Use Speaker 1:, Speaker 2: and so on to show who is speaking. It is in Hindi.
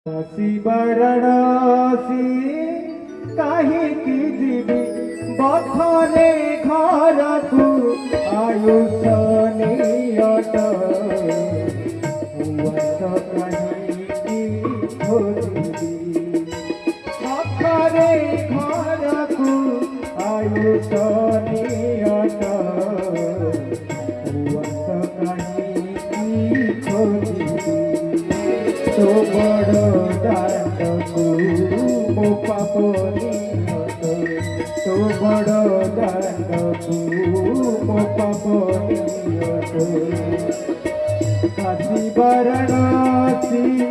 Speaker 1: काशी वाराणसी काहींकि जीवी बथने घर को आयुष नियत काहींकि खोजिबी बथने घर को आयुष नियत काहींकि खोजिबी तो बड़ दानकु मो पाप नियत तो बड़ दानकु मो पाप नियत काशी वाराणसी